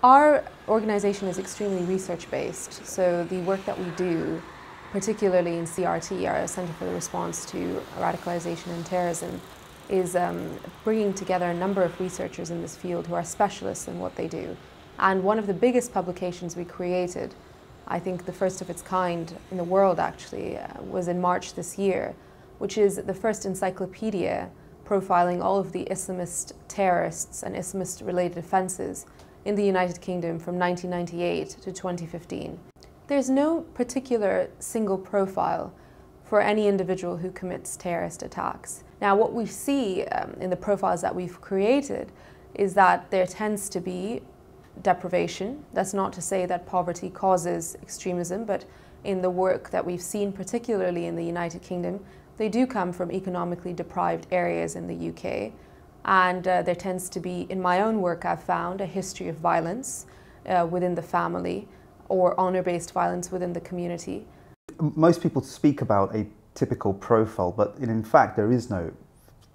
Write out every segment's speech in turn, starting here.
Our organization is extremely research-based, so the work that we do, particularly in CRT, our Center for the Response to Radicalization and Terrorism, is bringing together a number of researchers in this field who are specialists in what they do. And one of the biggest publications we created, I think the first of its kind in the world actually, was in March this year, which is the first encyclopedia profiling all of the Islamist terrorists and Islamist-related offences in the United Kingdom from 1998 to 2015. There's no particular single profile for any individual who commits terrorist attacks. Now, what we see in the profiles that we've created is that there tends to be deprivation. That's not to say that poverty causes extremism, but in the work that we've seen, particularly in the United Kingdom, they do come from economically deprived areas in the UK. And there tends to be, in my own work, I've found a history of violence within the family or honor-based violence within the community. Most people speak about a typical profile, but in fact there is no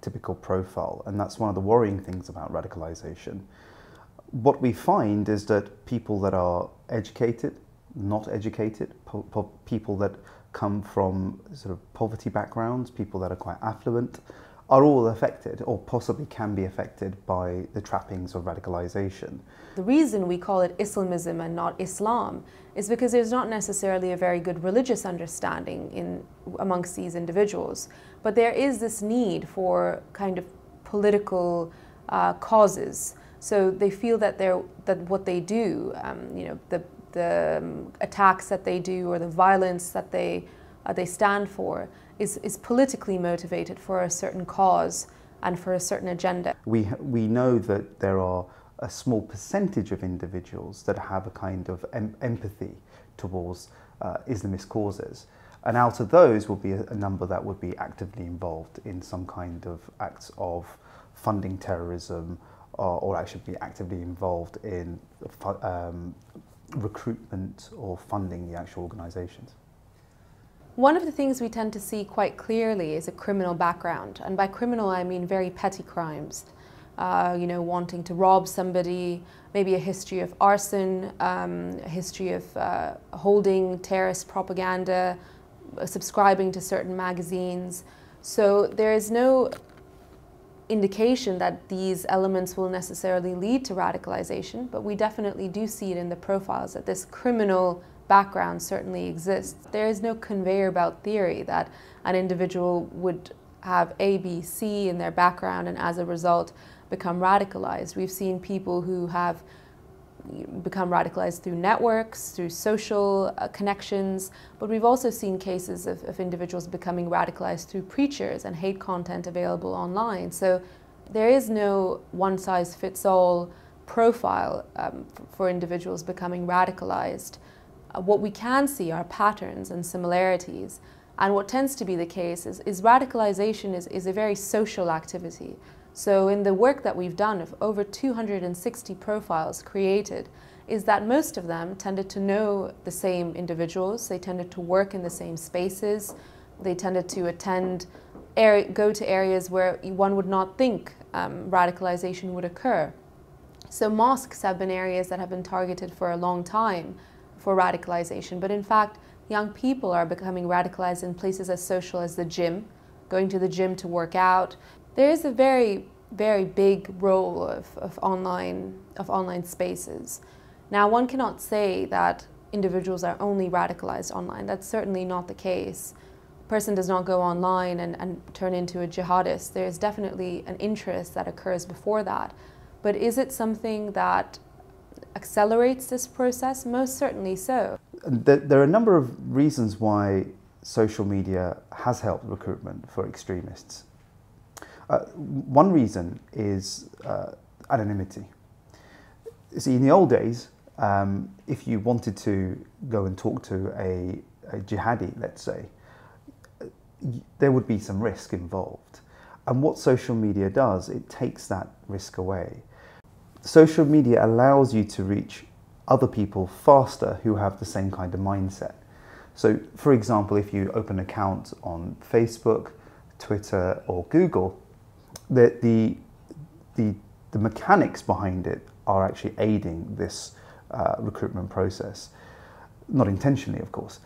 typical profile, and that's one of the worrying things about radicalization. What we find is that people that are educated, not educated, people that come from sort of poverty backgrounds, people that are quite affluent, are all affected or possibly can be affected by the trappings of radicalization. The reason we call it Islamism and not Islam is because there's not necessarily a very good religious understanding amongst these individuals, but there is this need for kind of political causes. So they feel that what they do, the attacks that they do or the violence that they stand for is politically motivated for a certain cause and for a certain agenda. We know that there are a small percentage of individuals that have a kind of empathy towards Islamist causes, and out of those will be a number that would be actively involved in some kind of acts of funding terrorism, or actually be actively involved in recruitment or funding the actual organizations. One of the things we tend to see quite clearly is a criminal background, and by criminal I mean very petty crimes. Wanting to rob somebody, maybe a history of arson, a history of holding terrorist propaganda, subscribing to certain magazines. So there is no indication that these elements will necessarily lead to radicalization, but we definitely do see it in the profiles that this criminal background certainly exists. There is no conveyor belt theory that an individual would have A, B, C in their background and as a result become radicalized. We've seen people who have become radicalized through networks, through social connections, but we've also seen cases of individuals becoming radicalized through preachers and hate content available online. So there is no one-size-fits-all profile for individuals becoming radicalized. What we can see are patterns and similarities, and what tends to be the case is radicalization is a very social activity. So in the work that we've done of over 260 profiles created, is that most of them tended to know the same individuals, they tended to work in the same spaces, they tended to go to areas where one would not think radicalization would occur. So mosques have been areas that have been targeted for a long time for radicalization, but in fact young people are becoming radicalized in places as social as the gym, going to the gym to work out. There is a very, very big role of online spaces. Now, one cannot say that individuals are only radicalized online. That's certainly not the case. A person does not go online and turn into a jihadist. There is definitely an interest that occurs before that. But is it something that accelerates this process? Most certainly so. There are a number of reasons why social media has helped recruitment for extremists. One reason is anonymity. See, in the old days, if you wanted to go and talk to a jihadi, let's say, there would be some risk involved. And what social media does, it takes that risk away. Social media allows you to reach other people faster who have the same kind of mindset. So, for example, if you open an account on Facebook, Twitter or Google, the mechanics behind it are actually aiding this recruitment process. Not intentionally, of course.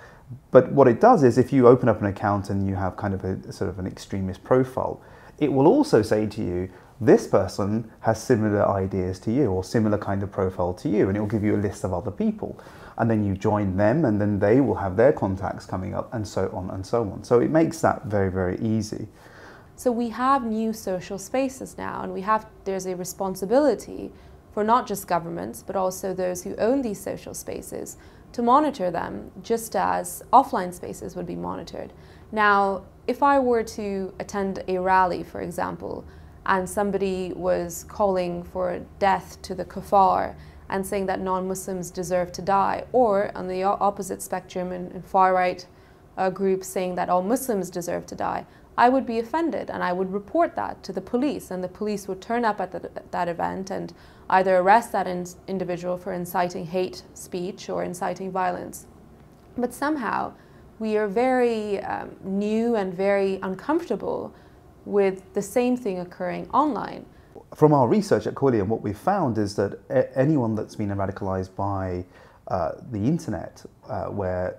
But what it does is, if you open up an account and you have kind of a sort of an extremist profile, it will also say to you, this person has similar ideas to you or similar kind of profile to you, and it will give you a list of other people. And then you join them, and then they will have their contacts coming up, and so on and so on. So it makes that very, very easy. So we have new social spaces now, and there's a responsibility for not just governments, but also those who own these social spaces to monitor them, just as offline spaces would be monitored. Now, if I were to attend a rally, for example, and somebody was calling for death to the kuffar and saying that non-Muslims deserve to die, or on the opposite spectrum in far-right groups saying that all Muslims deserve to die, I would be offended and I would report that to the police, and the police would turn up at that event and either arrest that individual for inciting hate speech or inciting violence. But somehow we are very new and very uncomfortable with the same thing occurring online. From our research at Quilliam, what we've found is that anyone that's been radicalised by the internet, where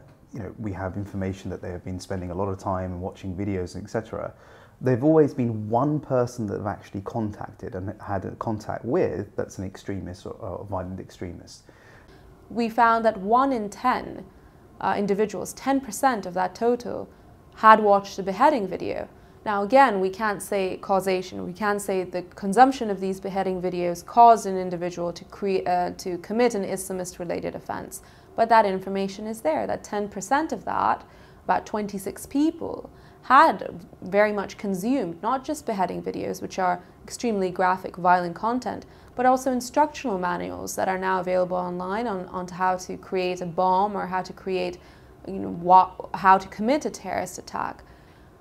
we have information that they have been spending a lot of time watching videos, etc., they've always been one person that they've actually contacted and had a contact with that's an extremist or violent extremist. We found that 1 in 10 individuals, 10% of that total, had watched a beheading video. Now again, we can't say causation, we can't say the consumption of these beheading videos caused an individual to commit an Islamist-related offence. But that information is there, that 10% of that, about 26 people, had very much consumed not just beheading videos, which are extremely graphic, violent content, but also instructional manuals that are now available online on how to create a bomb or how to create, how to commit a terrorist attack.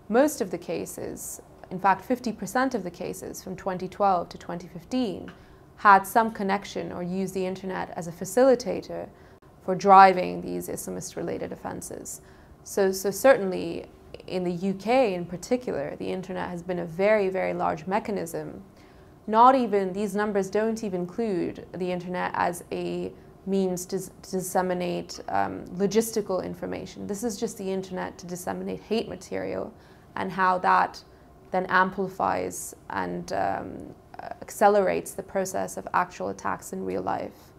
Most of the cases, in fact 50% of the cases from 2012 to 2015, had some connection or used the internet as a facilitator for driving these Islamist-related offences. So certainly in the UK in particular, the internet has been a very, very large mechanism. These numbers don't even include the internet as a means to disseminate logistical information. This is just the internet to disseminate hate material, and how that then amplifies and accelerates the process of actual attacks in real life.